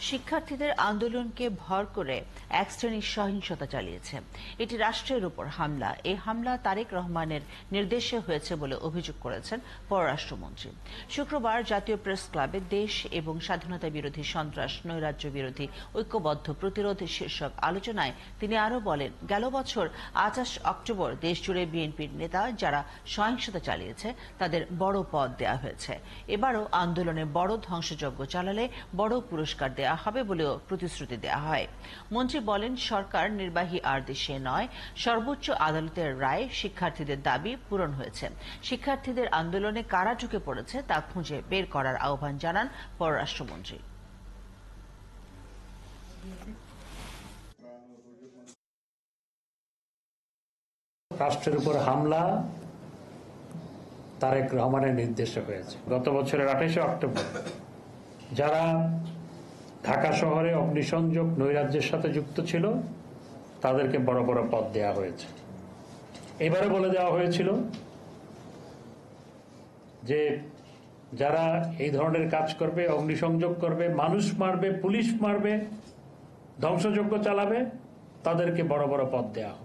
শিক্ষার্থীদের আন্দোলনকে ভর করে এক শ্রেণীর সহিংসতা চালিয়েছে। এটি রাষ্ট্রের উপর হামলা। এই হামলা তারেক রহমানের নির্দেশে হয়েছে বলে অভিযোগ করেছেন পররাষ্ট্রমন্ত্রী। শুক্রবার জাতীয় প্রেস ক্লাবে দেশ এবং স্বাধীনতা বিরোধী সন্ত্রাস, নৈরাজ্য বিরোধী ঐক্যবদ্ধ প্রতিরোধ শীর্ষক আলোচনায় তিনি আরও বলেন, গেল বছর ২৮ অক্টোবর দেশজুড়ে বিএনপির নেতা যারা সহিংসতা চালিয়েছে তাদের বড় পদ দেয়া হয়েছে। এবারও আন্দোলনে বড় ধ্বংসযজ্ঞ চালালে বড় পুরস্কার দেয়া হবে বলেও প্রতিশ্রুতি দেয়া হয়। মন্ত্রী বলেন, সরকার নির্বাহী আদেশে নয়, সর্বোচ্চ আদালতের রায়ে শিক্ষার্থীদের দাবি পূরণ হয়েছে। শিক্ষার্থীদের আন্দোলনে কারা ঢুকে পড়েছে তা খুঁজে বের করার আহ্বান জানান পররাষ্ট্রমন্ত্রী। রাষ্ট্রের উপর হামলা তারেক রহমানের নির্দেশে হয়েছে। গত বছরের ২৮ অক্টোবর যারা ঢাকা শহরে অগ্নিসংযোগ নৈরাজ্যের সাথে যুক্ত ছিল তাদেরকে বড় বড় পদ দেয়া হয়েছে। এবারে বলে দেওয়া হয়েছিল যে যারা এই ধরনের কাজ করবে, অগ্নিসংযোগ করবে, মানুষ মারবে, পুলিশ মারবে, ধ্বংসযজ্ঞ চালাবে, তাদেরকে বড় বড় পদ দেয়া হবে।